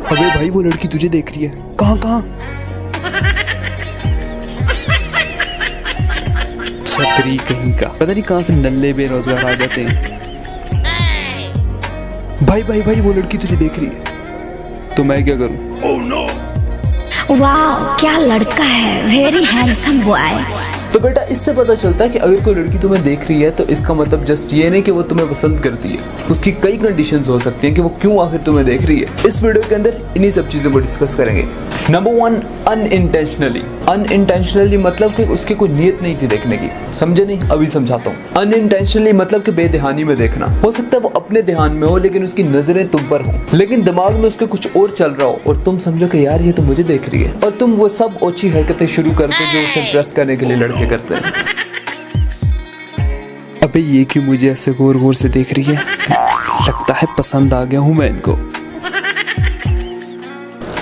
अबे भाई वो लड़की तुझे देख रही है। कहाँ कहाँ? छतरी कहीं का, पता नहीं कहाँ से नल्ले बेरोजगार आ जाते हैं। भाई भाई भाई वो लड़की तुझे देख रही है, तो मैं क्या करूं? Oh no! वाह क्या लड़का है, वेरी हैंडसम बॉय। तो बेटा इससे पता चलता है कि अगर कोई लड़की तुम्हें देख रही है तो इसका मतलब जस्ट ये नहीं कि वो तुम्हें पसंद करती है, उसकी कई कंडीशंस हो सकती हैं कि वो क्यों आखिर तुम्हें देख रही है। इस वीडियो के अंदर इन्हीं सब चीजों को डिस्कस करेंगे। Number 1, unintentionally. अनइंटेंशनली मतलब कि उसकी कोई नीयत नहीं थी देखने की, समझे नहीं? अभी समझाता हूँ। अनइंटेंशनली मतलब कि बेध्यानी में देखना। हो सकता है वो अपने ध्यान में हो लेकिन उसकी नजरें तुम पर हो, लेकिन दिमाग में उसके कुछ और चल रहा हो और तुम समझो कि यार ये तो मुझे देख रही है, और तुम वो सब ओछी हरकतें शुरू करते जो उसे इम्प्रेस करने के लिए लड़के करते हैं। अबे ये क्यों मुझे ऐसे गौर गौर से देख रही है? लगता है पसंद आ गया हूँ मैं इनको।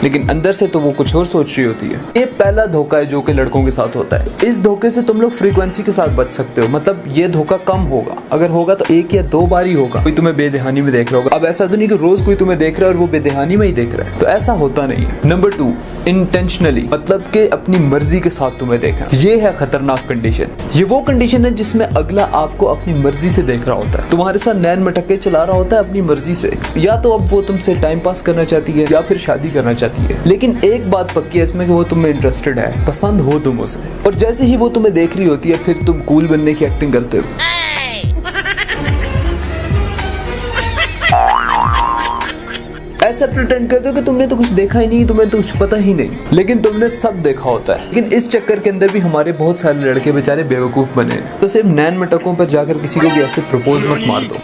लेकिन अंदर से तो वो कुछ और सोच रही होती है। ये पहला धोखा है जो कि लड़कों के साथ होता है। इस धोखे से तुम लोग फ्रीक्वेंसी के साथ बच सकते हो, मतलब ये धोखा कम होगा, अगर होगा तो 1 या 2 बार ही होगा। कोई तुम्हें बेध्यानी में देख रहा होगा। अब ऐसा तो नहीं कि रोज कोई तुम्हें देख रहा है और वो बेध्यानी में ही देख रहा है, तो ऐसा होता नहीं है। नंबर 2, इंटेंशनली मतलब कि अपनी मर्जी के साथ तुम्हें देखना। ये है खतरनाक कंडीशन। ये वो कंडीशन है जिसमें अगला आपको अपनी मर्जी से देख रहा होता है, तुम्हारे साथ नैन मटक्के चला रहा होता है अपनी मर्जी से। या तो अब वो तुमसे टाइम पास करना चाहती है या फिर शादी करना चाहती है, लेकिन एक बात पक्की है इसमें कि वो तुम्हें इंटरेस्टेड है, पसंद हो तुम उसे। और जैसे ही वो तुम्हें देख रही होती है फिर तुम कूल बनने की एक्टिंग करते हो। ऐसा प्रिटेंड करते हो कि तुमने तो कुछ देखा ही नहीं, तुम्हें तो कुछ पता ही नहीं, लेकिन तुमने सब देखा होता है। लेकिन इस चक्कर के अंदर भी हमारे बहुत सारे लड़के बेचारे बेवकूफ बने। तो सिर्फ नैन मटकों पर जाकर किसी को भी ऐसे प्रपोज मत मार दो,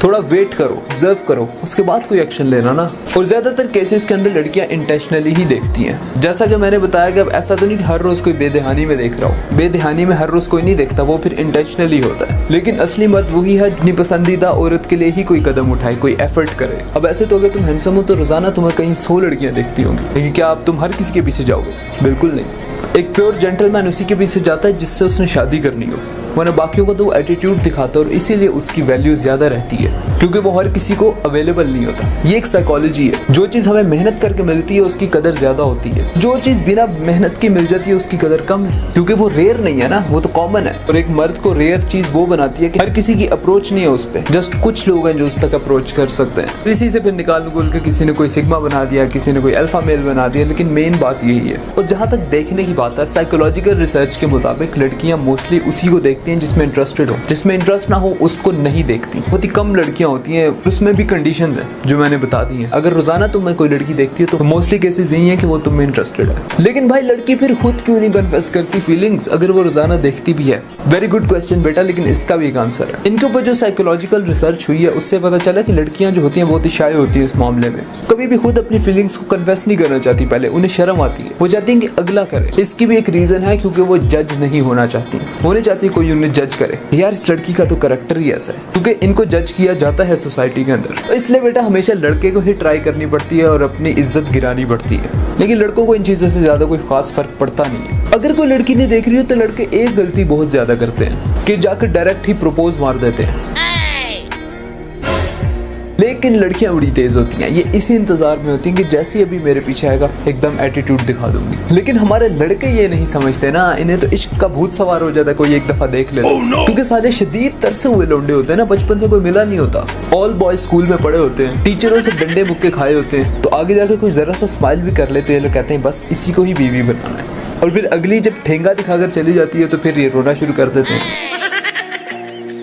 थोड़ा वेट करो, ऑब्जर्व करो, उसके बाद कोई एक्शन लेना ना। और ज्यादातर केसेस के अंदर लड़कियां इंटेंशनली ही देखती हैं। जैसा कि मैंने बताया कि अब ऐसा तो नहीं कि हर रोज कोई बेध्यानी में देख रहा हो। बेध्यानी में हर रोज कोई नहीं देखता, वो फिर इंटेंशनली होता है। लेकिन असली मर्द वही है अपनी पसंदीदा औरत के लिए ही कोई कदम उठाए, कोई एफर्ट करे। अब ऐसे तो अगर तुम हैंडसम हो तो रोजाना तुम्हें कहीं 100 लड़कियां देखती होंगी, लेकिन क्या अब तुम हर किसी के पीछे जाओगे? बिल्कुल नहीं। एक प्योर जेंटलमैन उसी के पीछे जाता है जिससे उसने शादी करनी हो, वरना बाकियों को तो वो एटीट्यूड दिखाता है और इसीलिए उसकी वैल्यू ज्यादा रहती है, क्योंकि वो हर किसी को अवेलेबल नहीं होता। ये एक साइकोलॉजी है। जो चीज हमें मेहनत करके मिलती है उसकी कदर ज्यादा होती है, जो चीज बिना मेहनत की मिल जाती है उसकी कदर कम है, क्योंकि वो रेयर नहीं है ना, वो तो कॉमन है। और एक मर्द को रेयर चीज वो बनाती है कि हर किसी की अप्रोच नहीं है उस पर, जस्ट कुछ लोग हैं जो उस तक अप्रोच कर सकते हैं। इसी से फिर निकाल निकाल के किसी ने कोई सिग्मा बना दिया, किसी ने कोई अल्फा मेल बना दिया, लेकिन मेन बात यही है। और जहां तक देखने की बात है, साइकोलॉजिकल रिसर्च के मुताबिक लड़कियां मोस्टली उसी को देखती हैं जिसमें इंटरेस्टेड हो, जिसमें इंटरेस्ट ना हो उसको नहीं देखती। बहुत ही कम लड़कियां होती हैं, उसमें भी कंडीशंस हैं जो मैंने बता दी हैं। अगर रोजाना तुम्हें कोई लड़की देखती है तो मोस्टली केसेस यही है कि वो तुम्हें इंटरेस्टेड है। लेकिन भाई लड़की फिर खुद क्यों नहीं कन्फेस करती फीलिंग्स अगर वो रोजाना देखती भी है? वेरी गुड क्वेश्चन बेटा, लेकिन इसका भी एक आंसर है। इनके ऊपर जो साइकोलॉजिकल रिसर्च हुई है उससे पता चला कि लड़कियां जो होती हैं बहुत ही शाय होती है इस मामले में, कभी भी खुद अपनी फीलिंग्स को कन्फेस नहीं करना चाहती। पहले उन्हें शर्म आती है, वो चाहती है कि अगला करे। इसकी भी एक रीजन है, क्योंकि वो जज नहीं होना चाहती, वो नहीं चाहती कोई उन्हें जज करे, यार इस लड़की का तो करैक्टर ही ऐसा है, क्योंकि इनको जज किया जाता है सोसाइटी के अंदर। तो इसलिए बेटा हमेशा लड़के को ही ट्राई करनी पड़ती है और अपनी इज्जत गिरानी पड़ती है, लेकिन लड़कों को इन चीजों से ज्यादा कोई खास फर्क पड़ता नहीं है। अगर कोई लड़की नहीं देख रही हो तो लड़के एक गलती बहुत ज्यादा करते हैं कि जाकर डायरेक्ट ही प्रपोज मार देते हैं। लेकिन लड़कियां बड़ी तेज होती हैं, ये इसी इंतजार में होती हैं कि जैसे अभी मेरे पीछे आएगा एकदम एटीट्यूड दिखा दूंगी। लेकिन हमारे लड़के ये नहीं समझते ना, इन्हें तो इश्क का भूत सवार हो जाता है कोई एक दफा देख ले तो। क्योंकि सारे शदीद तरसे हुए लौंडे होते हैं ना, बचपन से कोई मिला नहीं होता, ऑल बॉयज स्कूल में पढ़े होते हैं, टीचरों से डंडे मुक्के खाए होते हैं, तो आगे जाकर कोई जरा सा स्माइल भी कर लेते हैं, लोग कहते हैं बस इसी को ही बीवी बनाना है। और फिर अगली जब ठेंगा दिखाकर चली जाती है तो फिर ये रोना शुरू कर देते हैं।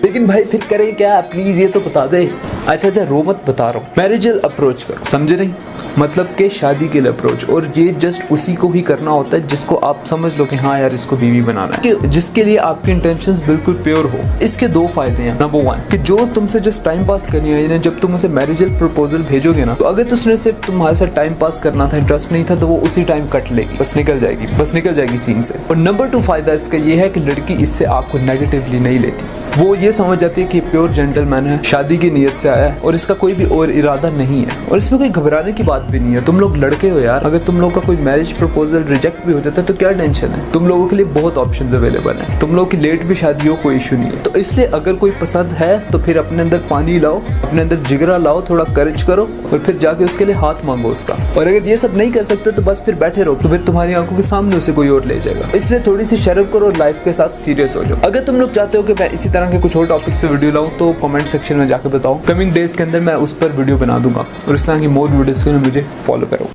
लेकिन भाई फिर करें क्या, प्लीज ये तो बता दे। अच्छा रो मत, बता रहा हूँ। मैरिजल अप्रोच करो, समझे नहीं? मतलब के शादी के लिए अप्रोच, और ये जस्ट उसी को ही करना होता है जिसको आप समझ लो कि हाँ यार इसको बीवी बनाना है, कि जिसके लिए आपकी इंटेंशंस बिल्कुल प्योर हो। इसके 2 फायदे हैं। नंबर 1 कि जो तुमसे जस्ट टाइम पास करनी है, जब तुम उसे मैरिजल प्रपोजल भेजोगे ना, तो अगर तुमने सिर्फ तुम्हारे साथ टाइम पास करना था, इंटरेस्ट नहीं था, तो वो उसी टाइम कट लेगी, बस निकल जाएगी सीन से। और नंबर 2 फायदा इसका ये है कि लड़की इससे आपको नेगेटिवली नहीं लेती, वो ये समझ जाती है कि प्योर जेंटलमैन है, शादी की नीयत से आया है और इसका कोई भी और इरादा नहीं है और इसमें कोई घबराने की बात भी नहीं है। तुम लोग लड़के हो यार, अगर तुम लोग का कोई मैरिज प्रपोजल रिजेक्ट भी हो जाता है तो क्या टेंशन है, तुम लोगों के लिए बहुत ऑप्शंस अवेलेबल हैं, तुम लोगों की लेट भी शादी हो कोई इशू नहीं है। तो इसलिए अगर कोई पसंद है तो फिर अपने अंदर पानी लाओ, अपने अंदर जिगरा लाओ, थोड़ा करेज करो और फिर जाके उसके लिए हाथ मांगो उसका। और अगर ये सब नहीं कर सकते तो बस फिर बैठे रहो, तो फिर तुम्हारी आंखों के सामने उसे कोई और ले जाएगा। इसलिए थोड़ी सी शर्म करो और लाइफ के साथ सीरियस हो जाओ। अगर तुम लोग चाहते हो कि मैं इसी तरह के कुछ और टॉपिक्स पे वीडियो लाऊं तो कमेंट सेक्शन में जाकर बताओ, कमिंग डेज के अंदर मैं उस पर वीडियो बना दूंगा। और इस तरह की मोर वीडियोस के लिए मुझे फॉलो करो।